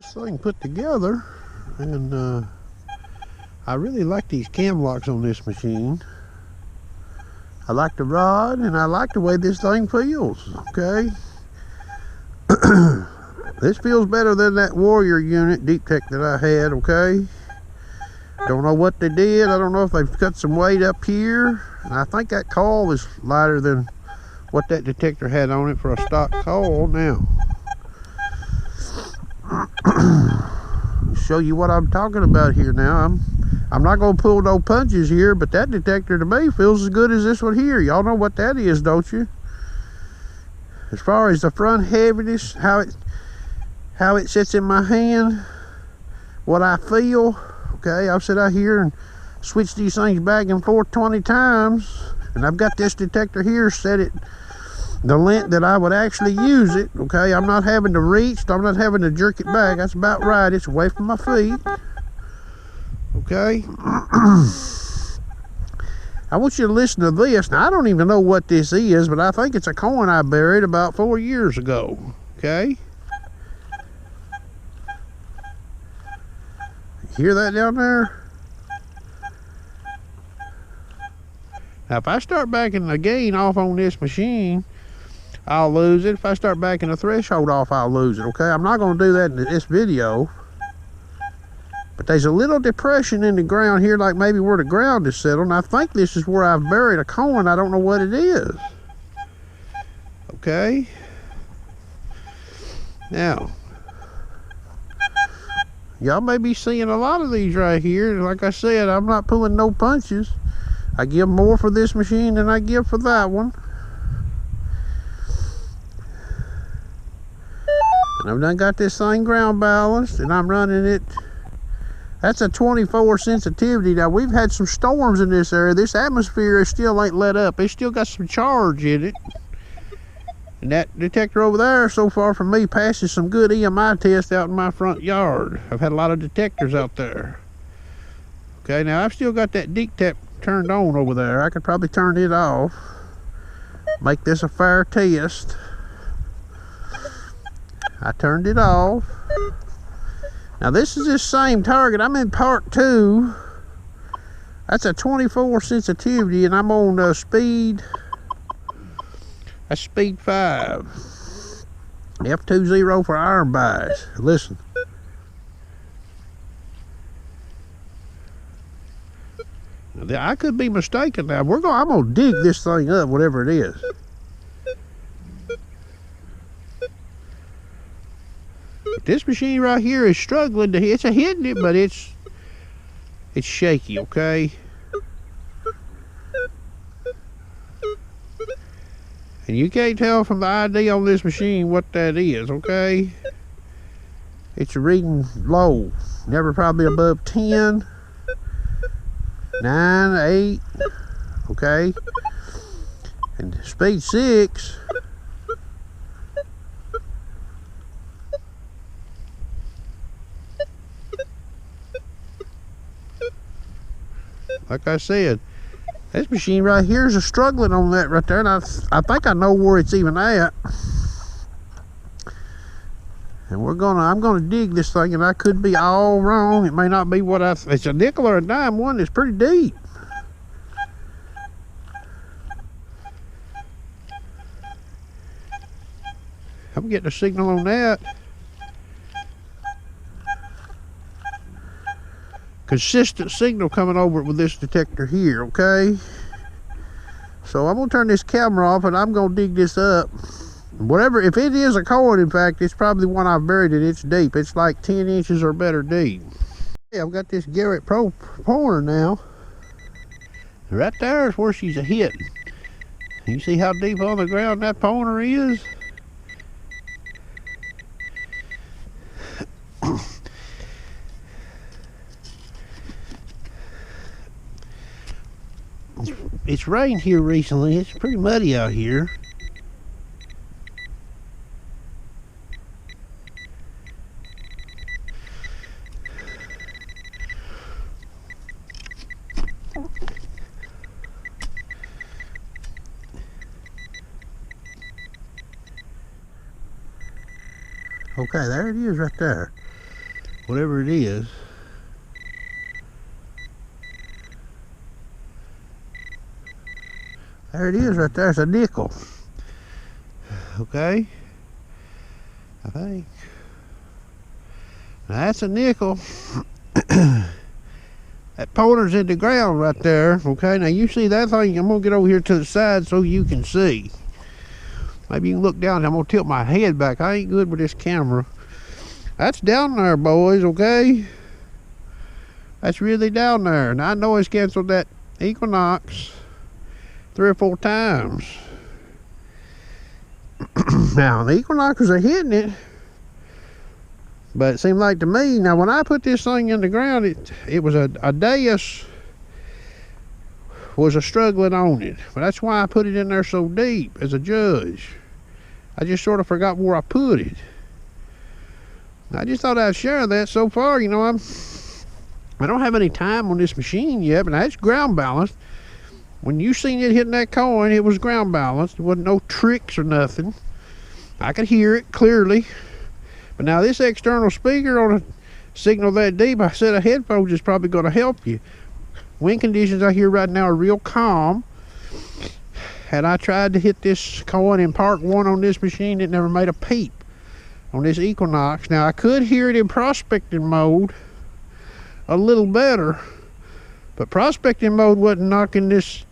This thing put together, and I really like these cam locks on this machine. I like the rod, and I like the way this thing feels. Okay. This feels better than that Warrior unit Deeptech that I had. Okay. Don't know what they did. I don't know if they've cut some weight up here. And I think that coil is lighter than what that detector had on it for a stock coil. Now, show you what I'm talking about here. Now, I'm not going to pull no punches here, but that detector to me feels as good as this one here. Y'all know what that is, don't you? As far as the front heaviness, how it sits in my hand, what I feel. Okay, I've sat out here and switched these things back and forth 20 times, and I've got this detector here set at the length that I would actually use it. Okay, I'm not having to reach, I'm not having to jerk it back. That's about right. It's away from my feet. Okay. I want you to listen to this. Now, I don't even know what this is, but I think it's a coin I buried about 4 years ago. Okay. Hear that down there? Now, if I start backing the gain off on this machine, I'll lose it. If I start backing the threshold off, I'll lose it. Okay, I'm not going to do that in this video. But there's a little depression in the ground here, like maybe where the ground is settled. And I think this is where I've buried a coin. I don't know what it is. Okay. Now, y'all may be seeing a lot of these right here. Like I said, I'm not pulling no punches. I give more for this machine than I give for that one. And I've done got this thing ground balanced, and I'm running it. That's a 24 sensitivity. Now, we've had some storms in this area. This atmosphere still ain't let up. It's still got some charge in it. And that detector over there, so far from me, passes some good EMI tests out in my front yard. I've had a lot of detectors out there. Okay, now I've still got that Deeptech turned on over there. I could probably turn it off. Make this a fair test. I turned it off. Now, this is this same target. I'm in part 2. That's a 24 sensitivity, and I'm on speed. That's speed 5. F20 for iron bias. Listen. Now, I could be mistaken. Now, I'm gonna dig this thing up, whatever it is. This machine right here is struggling to hit. It's hitting it, but it's shaky. Okay. And you can't tell from the ID on this machine what that is, okay? It's reading low. Never probably above 10, 9, 8, okay? And speed 6. Like I said, this machine right here is struggling on that right there, and I think I know where it's even at. And I'm gonna dig this thing, and I could be all wrong. It may not be what it's a nickel or a dime one. It's pretty deep. I'm getting a signal on that. Consistent signal coming over it with this detector here, okay? So I'm gonna turn this camera off, and I'm gonna dig this up. Whatever, if it is a coin, in fact, it's probably one I've buried it. It's deep. It's like 10 inches or better deep. Yeah, I've got this Garrett Pro pointer now. Right there is where she's a hitting. You see how deep on the ground that pointer is? It's rained here recently. It's pretty muddy out here. Okay, there it is right there. whatever it is. There it is right there. It's a nickel. Okay. I think. Now that's a nickel. That pointer's in the ground right there. Okay. Now you see that thing. I'm going to get over here to the side so you can see. Maybe you can look down. I'm going to tilt my head back. I ain't good with this camera. That's down there, boys. Okay. That's really down there. And I know it's canceled that Equinox 3 or 4 times. Now the Equinoxes are hitting it, but it seemed like to me, now when I put this thing in the ground, it was a dais was a struggling on it, but that's why I put it in there so deep as a judge. I just sort of forgot where I put it. I just thought I'd share that. So far, you know, I don't have any time on this machine yet, but that's ground balanced. When you seen it hitting that coin, it was ground balanced. There wasn't no tricks or nothing. I could hear it clearly. But now this external speaker on a signal that deep, a set of headphones is probably going to help you. Wind conditions I hear right now are real calm. Had I tried to hit this coin in part 1 on this machine, it never made a peep on this Equinox. Now I could hear it in prospecting mode a little better, but prospecting mode wasn't knocking this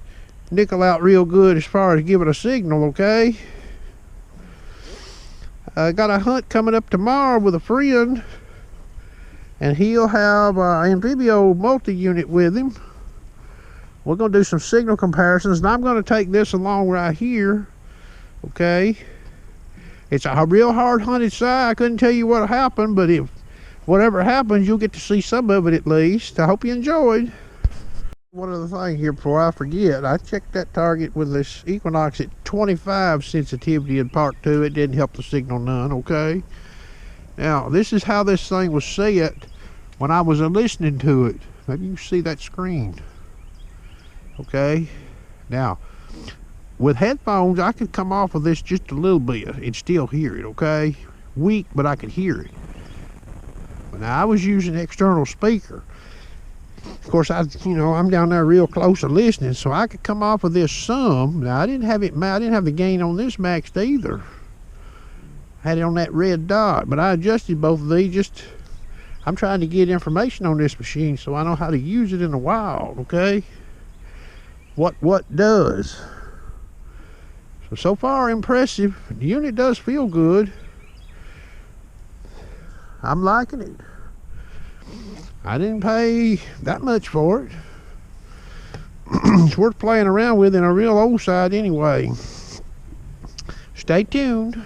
nickel out real good as far as giving a signal. Okay, I got a hunt coming up tomorrow with a friend, and he'll have an Amphibio multi-unit with him. We're going to do some signal comparisons, and I'm going to take this along right here. Okay, it's a real hard hunted side. I couldn't tell you what happened, but if whatever happens, you'll get to see some of it at least. I hope you enjoyed. One other thing here before I forget, I checked that target with this Equinox at 25 sensitivity in part 2. It didn't help the signal none. Okay, now this is how this thing was set when I was listening to it. Maybe you can see that screen. Okay, now with headphones I could come off of this just a little bit and still hear it. Okay, weak, but I could hear it. But now I was using an external speaker. Of course, I'm down there real close to listening, so I could come off of this some. Now I didn't have the gain on this maxed either. I had it on that red dot, but I adjusted both of these. I'm trying to get information on this machine so I know how to use it in the wild. Okay, what does. So far impressive. The unit does feel good. I'm liking it. I didn't pay that much for it. It's worth playing around with in a real old side anyway. Stay tuned.